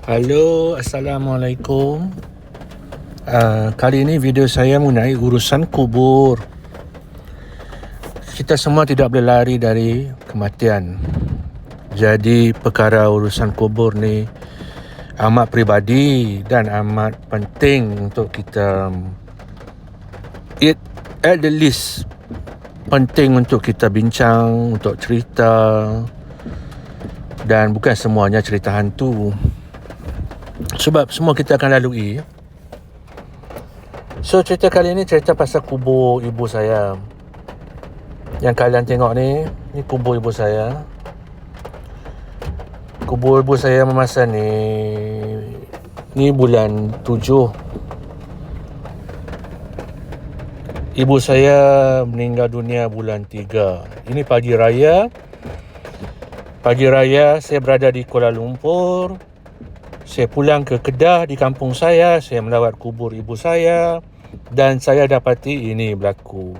Halo, Assalamualaikum. Kali ini video saya mengenai urusan kubur. Kita semua tidak boleh lari dari kematian. Jadi perkara urusan kubur ni amat peribadi dan amat penting untuk kita, at the least penting untuk kita bincang, untuk cerita, dan bukan semuanya cerita hantu. Sebab semua kita akan lalui. So cerita kali ni cerita pasal kubur ibu saya. Yang kalian tengok ni kubur ibu saya. Kubur ibu saya masa ni bulan 7. Ibu saya meninggal dunia bulan 3. Ini pagi raya. Pagi raya saya berada di Kuala Lumpur. Saya pulang ke Kedah di kampung saya. Saya melawat kubur ibu saya. Dan saya dapati ini berlaku.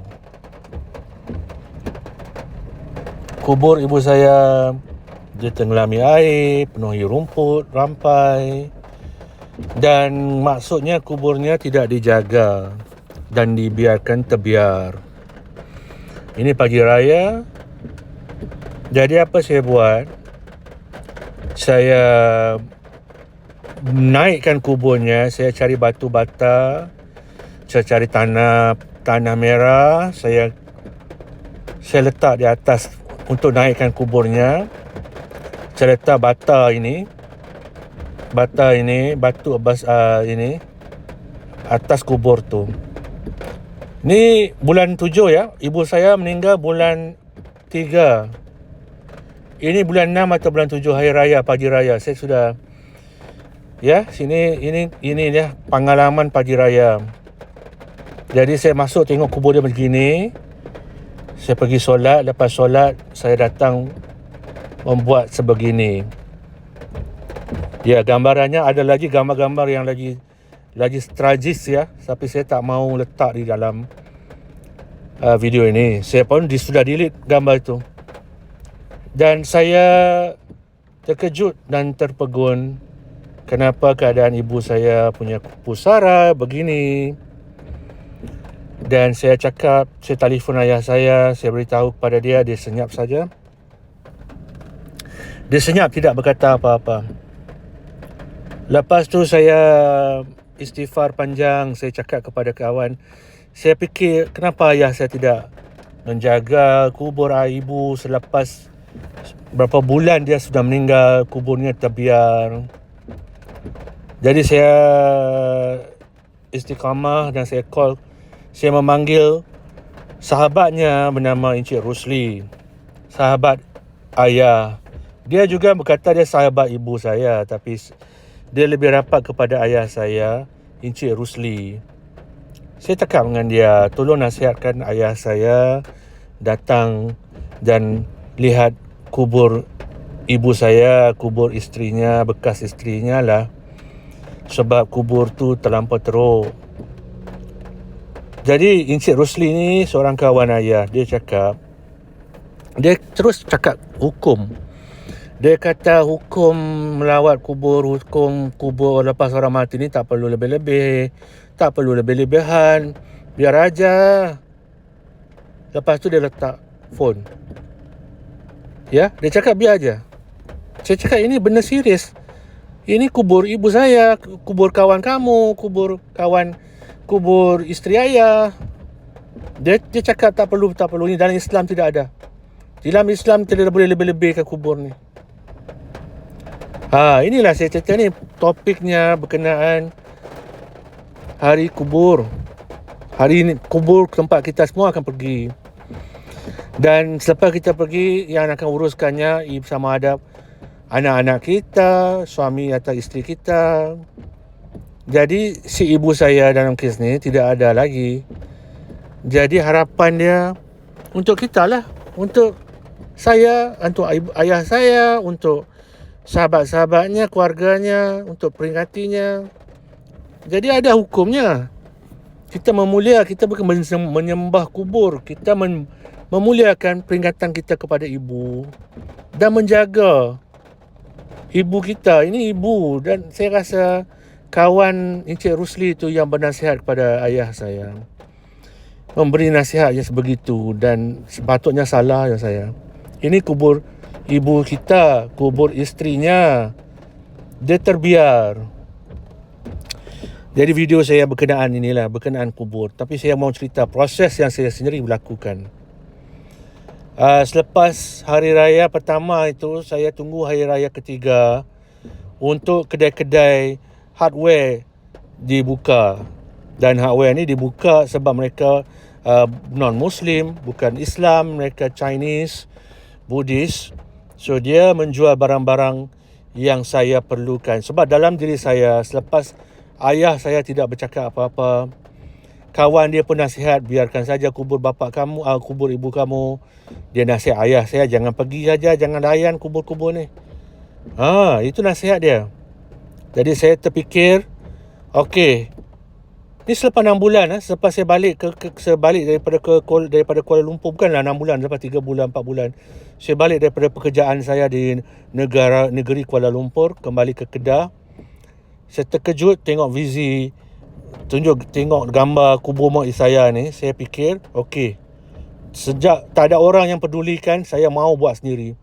Kubur ibu saya ditenggelami air, penuhi rumput, rampai. Dan maksudnya kuburnya tidak dijaga dan dibiarkan terbiar. Ini pagi raya. Jadi apa saya buat? Saya naikkan kuburnya. Saya cari batu bata. Saya cari tanah merah. Saya letak di atas untuk naikkan kuburnya. Saya letak batu ini atas kubur tu. Ni bulan 7 ya. Ibu saya meninggal bulan 3. Ini bulan 6 atau bulan 7 hari raya, pagi raya. Saya sudah ini dia pengalaman pagi raya. Jadi saya masuk tengok kubur dia begini. Saya pergi solat. Lepas solat saya datang membuat sebegini. Ya, gambarannya ada lagi gambar-gambar yang lagi tragis ya. Tapi saya tak mau letak di dalam video ini. Saya pun sudah delete gambar itu. Dan saya terkejut dan terpegun. Kenapa keadaan ibu saya punya pusara begini. Dan saya telefon ayah saya beritahu kepada dia senyap saja. Dia senyap, tidak berkata apa-apa. Lepas tu saya istighfar panjang, saya cakap kepada kawan. Saya fikir kenapa ayah saya tidak menjaga kubur ibu selepas berapa bulan dia sudah meninggal, kuburnya terbiar. Jadi saya istiqamah dan saya memanggil sahabatnya bernama Encik Rusli, sahabat ayah. Dia juga berkata dia sahabat ibu saya, tapi dia lebih rapat kepada ayah saya, Encik Rusli. Saya cakap dengan dia, tolong nasihatkan ayah saya datang dan lihat kubur ibu saya, kubur isterinya, bekas isterinya lah. Sebab kubur tu terlampau teruk. Jadi Encik Rusli ni seorang kawan ayah. Dia terus cakap hukum. Dia kata hukum melawat kubur, hukum kubur lepas orang mati ni tak perlu lebih-lebih, tak perlu lebih-lebihan, biar aja. Lepas tu dia letak phone. Ya, dia cakap biar aja. Saya cakap ini benda serius. Ini kubur ibu saya, kubur kawan kamu, kubur isteri ayah. Dia cakap tak perlu. Ini dalam Islam tidak ada. Dalam Islam tidak boleh lebih-lebihkan kubur ni. Inilah saya cerita ni. Topiknya berkenaan hari kubur. Hari ini kubur tempat kita semua akan pergi. Dan selepas kita pergi, yang akan uruskannya sama ada anak-anak kita, suami atau isteri kita. Jadi si ibu saya dalam kes ni tidak ada lagi. Jadi harapan dia untuk kita lah, untuk saya, untuk ayah saya, untuk sahabat-sahabatnya, keluarganya, untuk peringatinya. Jadi ada hukumnya. Kita kita bukan menyembah kubur. Kita memuliakan peringatan kita kepada ibu dan menjaga ibu kita. Ini ibu, dan saya rasa kawan Encik Rusli tu yang bernasihat kepada ayah saya, memberi nasihat yang sebegitu, dan sepatutnya salah ya saya. Ini kubur ibu kita, kubur isterinya, dia terbiar. Jadi video saya berkenaan inilah, berkenaan kubur. Tapi saya mau cerita proses yang saya sendiri lakukan. Selepas hari raya pertama itu, saya tunggu hari raya ketiga untuk kedai-kedai hardware dibuka. Dan hardware ni dibuka sebab mereka non-Muslim, bukan Islam, mereka Chinese, Buddhist. So dia menjual barang-barang yang saya perlukan. Sebab dalam diri saya, selepas ayah saya tidak bercakap apa-apa, kawan dia pun nasihat, biarkan saja kubur bapa kamu, kubur ibu kamu. Dia nasihat ayah saya, jangan pergi saja, jangan layan kubur-kubur ni. Itu nasihat dia. Jadi saya terfikir, okey, ni selepas 6 bulan, selepas saya balik daripada Kuala Lumpur, bukanlah 6 bulan, lepas 3 bulan, 4 bulan. Saya balik daripada pekerjaan saya di negeri Kuala Lumpur, kembali ke Kedah. Saya terkejut tengok tengok gambar kubur mak saya ni. Saya fikir, okey, sejak tak ada orang yang pedulikan, saya mau buat sendiri.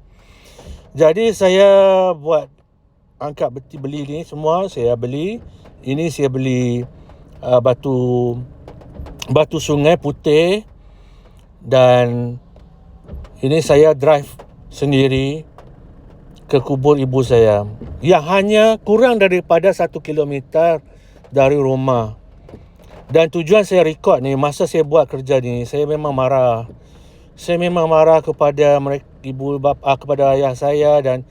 Jadi saya angkat beli ni semua, saya beli. Ini saya beli batu sungai putih, dan ini saya drive sendiri ke kubur ibu saya yang hanya kurang daripada 1 kilometer dari rumah. Dan tujuan saya rekod ni, masa saya buat kerja ni, saya memang marah. Saya memang marah kepada mereka, kepada ayah saya dan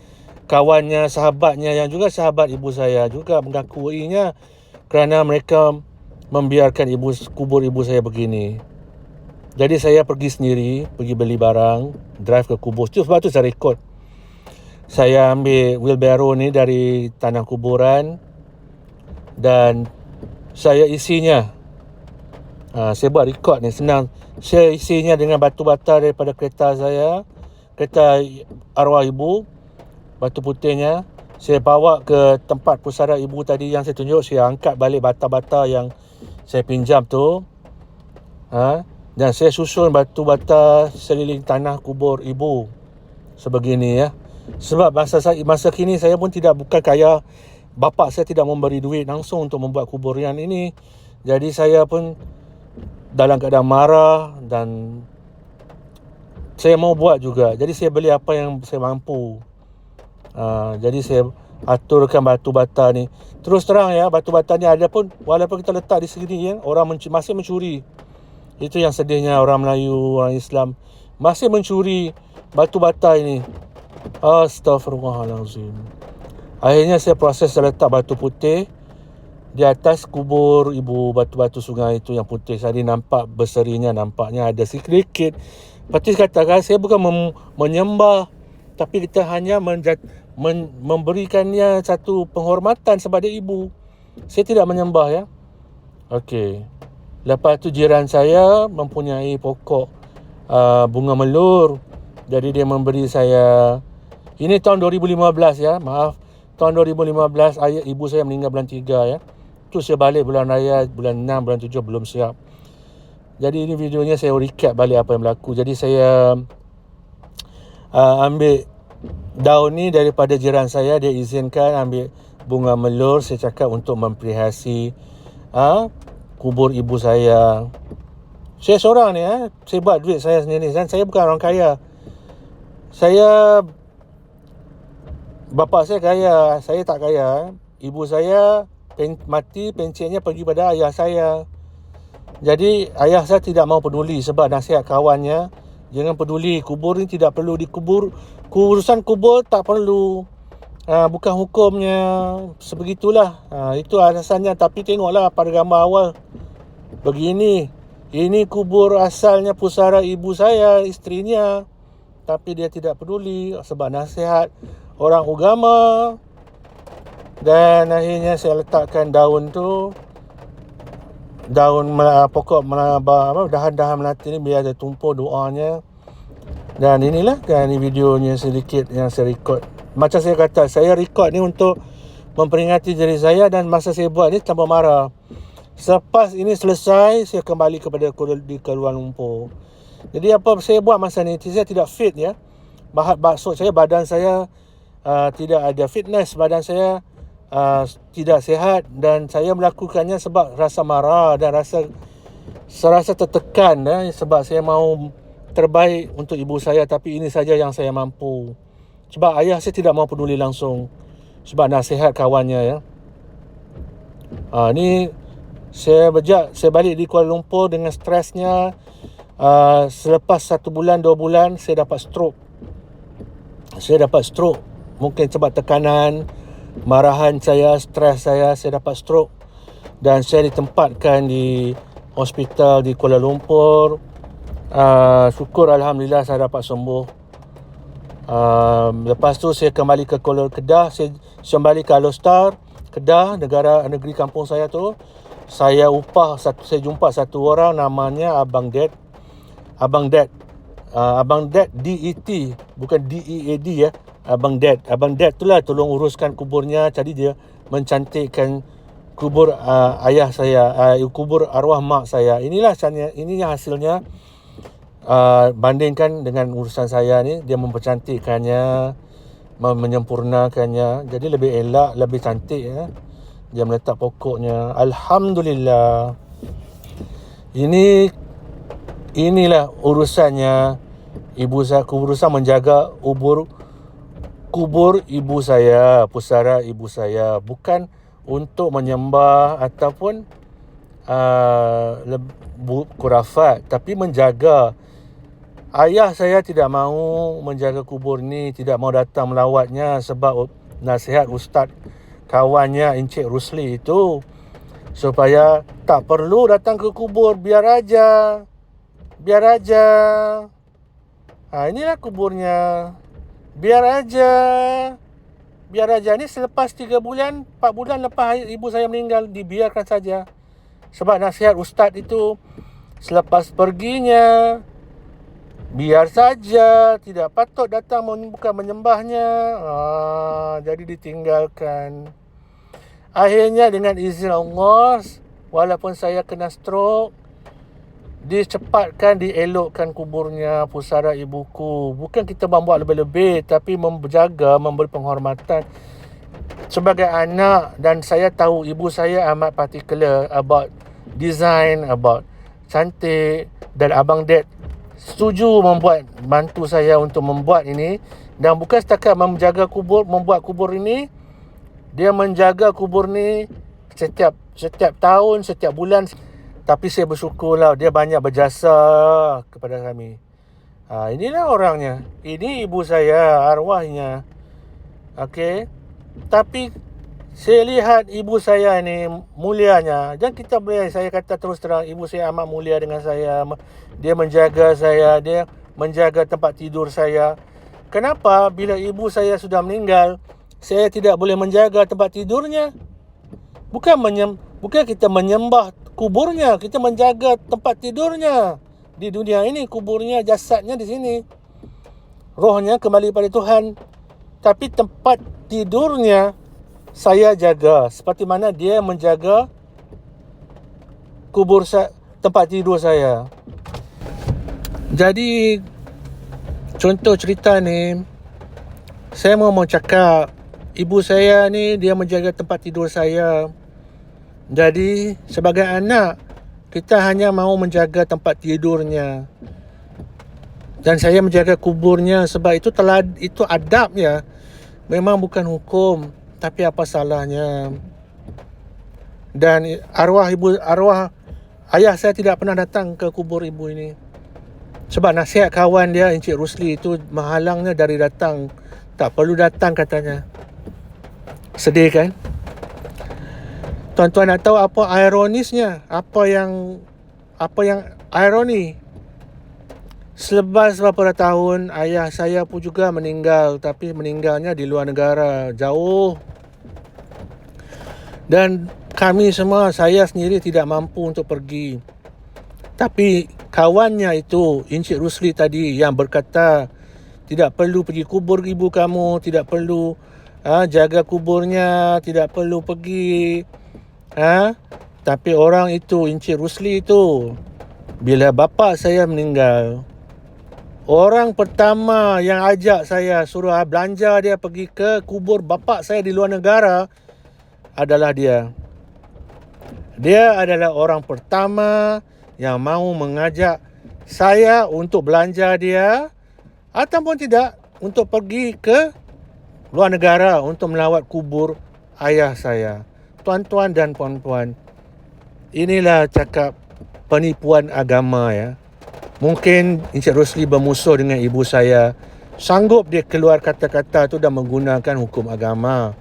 kawannya, sahabatnya yang juga sahabat ibu saya juga mengakuinya, kerana mereka membiarkan kubur ibu saya begini. Jadi saya pergi sendiri, pergi beli barang, drive ke kubur. Sebab tu saya rekod. Saya ambil wheelbarrow ni dari tanah kuburan dan saya isinya. Saya buat rekod ni senang. Saya isinya dengan batu bata daripada kereta saya, kereta arwah ibu, batu putihnya. Saya bawa ke tempat pusara ibu tadi yang saya tunjuk. Saya angkat balik bata-bata yang saya pinjam tu, dan saya susun batu bata seliling tanah kubur ibu sebegini ya. Sebab masa kini saya pun bukan kaya. Bapa saya tidak memberi duit langsung untuk membuat kubur yang ini. Jadi saya pun dalam keadaan marah dan saya mau buat juga. Jadi saya beli apa yang saya mampu. Jadi saya aturkan batu bata ni. Terus terang ya, batu bata ni ada pun, walaupun kita letak di sini ya, orang masih mencuri. Itu yang sedihnya, orang Melayu, orang Islam masih mencuri batu bata ini. Astaghfirullahalazim. Akhirnya saya proses, saya letak batu putih di atas kubur ibu, batu-batu sungai itu yang putih. Saya nampak berserinya, nampaknya ada sedikit. Seperti katakan, saya bukan menyembah, tapi kita hanya memberikannya satu penghormatan sebab dia ibu. Saya tidak menyembah ya. Okey. Lepas tu jiran saya mempunyai pokok bunga melur. Jadi dia memberi saya. Ini tahun 2015 ya. Maaf. Tahun 2015 ayah ibu saya meninggal bulan 3 ya. Tu saya balik bulan raya, bulan 6, bulan 7 belum siap. Jadi ini videonya saya recap balik apa yang berlaku. Jadi saya ambil daun ni daripada jiran saya, dia izinkan ambil bunga melur. Saya cakap untuk memperhiasi kubur ibu saya. Saya seorang ni saya buat duit saya sendiri dan saya bukan orang kaya. Bapa saya kaya, saya tak kaya. Ibu saya mati, pensiunnya pergi pada ayah saya. Jadi ayah saya tidak mau peduli sebab nasihat kawannya, jangan peduli, kubur ni tidak perlu dikubur. Urusan kubur tak perlu. Bukan hukumnya. Sebegitulah. Itu alasannya. Tapi tengoklah pada gambar awal. Begini. Ini kubur asalnya pusara ibu saya, isterinya. Tapi dia tidak peduli sebab nasihat orang agama. Dan akhirnya saya letakkan daun tu. Pokok dahan-dahan melati ni biar ada tumpur doanya. Dan inilah kan, ini videonya sedikit yang saya rekod macam saya kata, saya record ni untuk memperingati diri saya, dan masa saya buat ni tanpa marah. Selepas ini selesai, saya kembali kepada di Kuala Lumpur. Jadi apa saya buat masa ni, saya tidak fit ya. Maksud saya, badan saya tidak ada fitness, badan saya tidak sihat, dan saya melakukannya sebab rasa marah dan serasa tertekan sebab saya mahu terbaik untuk ibu saya, tapi ini saja yang saya mampu. Sebab ayah saya tidak mahu peduli langsung sebab nasihat kawannya ya. Ni saya balik di Kuala Lumpur dengan stresnya. Selepas 1 bulan 2 bulan saya dapat stroke. Mungkin sebab tekanan, marahan saya, stres saya dapat stroke, dan saya ditempatkan di hospital di Kuala Lumpur. Syukur Alhamdulillah saya dapat sembuh. Lepas tu saya kembali ke Kedah. Saya kembali ke Alostar Kedah, negeri kampung saya tu. Saya jumpa satu orang namanya Abang Dad DET, bukan DEAD ya. Abang Dad tu lah tolong uruskan kuburnya. Jadi dia mencantikkan kubur ayah saya, kubur arwah mak saya. Inilah hasilnya. Bandingkan dengan urusan saya ni, dia mempercantikkannya, menyempurnakannya, jadi lebih elok, lebih cantik ya. Dia meletak pokoknya. Alhamdulillah. Inilah urusannya ibu saya. Urusan menjaga kubur ibu saya, pusara ibu saya, bukan untuk menyembah ataupun khurafat, tapi menjaga. Ayah saya tidak mahu menjaga kubur ni, tidak mahu datang melawatnya sebab nasihat ustaz kawannya Encik Rusli itu, supaya tak perlu datang ke kubur, biar aja. Inilah kuburnya, biar aja. Ni selepas 3 bulan 4 bulan lepas ibu saya meninggal, dibiarkan saja. Sebab nasihat ustaz itu, selepas perginya biar saja, tidak patut datang bukan menyembahnya. Jadi ditinggalkan. Akhirnya dengan izin Allah, walaupun saya kena stroke, dielokkan kuburnya pusara ibuku. Bukan kita membuat lebih-lebih, tapi menjaga, memberi penghormatan sebagai anak. Dan saya tahu ibu saya amat particular about design, about cantik, dan Abang Dad setuju bantu saya untuk membuat ini. Dan bukan setakat membuat kubur ini, dia menjaga kubur ni setiap tahun, setiap bulan. Tapi saya bersyukurlah, dia banyak berjasa kepada kami. Inilah orangnya. Ini ibu saya, arwahnya. Okey. Tapi saya lihat ibu saya ni mulianya. Dan kita boleh, saya kata terus terang, ibu saya amat mulia dengan saya. Dia menjaga saya, dia menjaga tempat tidur saya. Kenapa bila ibu saya sudah meninggal, saya tidak boleh menjaga tempat tidurnya? Bukan kita menyembah kuburnya, kita menjaga tempat tidurnya. Di dunia ini kuburnya, jasadnya di sini, rohnya kembali pada Tuhan. Tapi tempat tidurnya saya jaga, seperti mana dia menjaga tempat tidur saya. Jadi contoh cerita ni, saya mau cakap, ibu saya ni dia menjaga tempat tidur saya. Jadi sebagai anak, kita hanya mahu menjaga tempat tidurnya, dan saya menjaga kuburnya sebab itu adabnya. Memang bukan hukum, tapi apa salahnya. Dan arwah ayah saya tidak pernah datang ke kubur ibu ini sebab nasihat kawan dia Encik Rusli itu menghalangnya dari datang. Tak perlu datang katanya. Sedih kan? Tuan-tuan nak tahu apa ironisnya? Apa yang ironi? Selepas beberapa tahun, ayah saya pun juga meninggal, tapi meninggalnya di luar negara, jauh. Dan kami semua, saya sendiri tidak mampu untuk pergi. Tapi kawannya itu, Encik Rusli tadi, yang berkata Tidak perlu pergi kubur ibu kamu, tidak perlu jaga kuburnya, tidak perlu pergi. Tapi orang itu, Encik Rusli itu, bila bapa saya meninggal, orang pertama yang ajak saya suruh belanja dia pergi ke kubur bapa saya di luar negara adalah dia. Dia adalah orang pertama yang mahu mengajak saya untuk belanja dia ataupun tidak untuk pergi ke luar negara untuk melawat kubur ayah saya. Tuan-tuan dan puan-puan, inilah cakap penipuan agama ya. Mungkin Encik Rusli bermusuh dengan ibu saya. Sanggup dia keluar kata-kata tu dan menggunakan hukum agama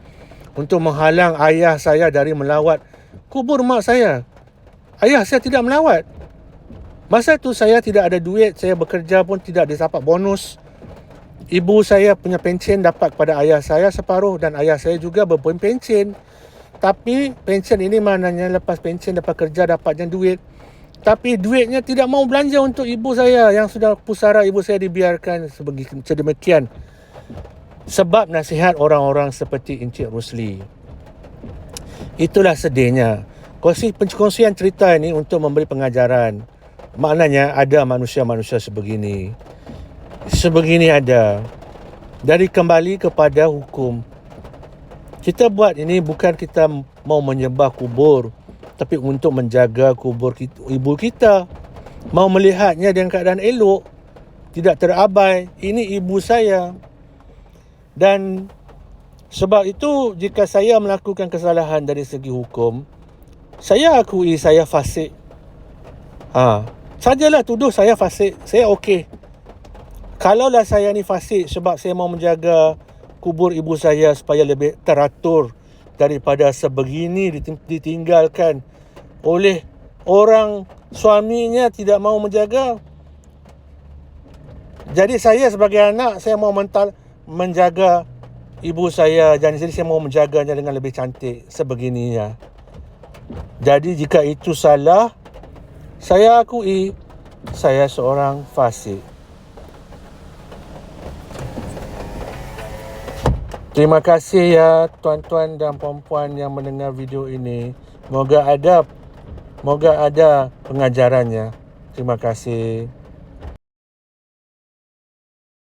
untuk menghalang ayah saya dari melawat kubur mak saya. Ayah saya tidak melawat. Masa tu saya tidak ada duit, saya bekerja pun tidak dapat bonus. Ibu saya punya pencen dapat kepada ayah saya separuh dan ayah saya juga berpencen. Tapi pencen ini maknanya lepas pencen dapat kerja dapatnya duit. Tapi duitnya tidak mau belanja untuk ibu saya yang sudah pusara ibu saya dibiarkan sedemikian. Sebab nasihat orang-orang seperti Encik Rusli. Itulah sedihnya. Perkongsian cerita ini untuk memberi pengajaran. Maknanya ada manusia-manusia sebegini. Sebegini ada. Dari kembali kepada hukum. Kita buat ini bukan kita mau menyembah kubur, tapi untuk menjaga kubur ibu kita. Mau melihatnya dengan keadaan elok, tidak terabai. Ini ibu saya. Dan sebab itu jika saya melakukan kesalahan dari segi hukum, saya akui saya fasik. Sajalah tuduh saya fasik, saya okey. Kalaulah saya ni fasik sebab saya mau menjaga kubur ibu saya supaya lebih teratur daripada sebegini ditinggalkan oleh orang suaminya tidak mau menjaga. Jadi saya sebagai anak, saya mau menjaga ibu saya, jadi saya mau menjaganya dengan lebih cantik sebegininya. Jadi jika itu salah, saya akui saya seorang fasik. Terima kasih ya tuan-tuan dan puan-puan yang mendengar video ini. Moga ada pengajarannya. Terima kasih.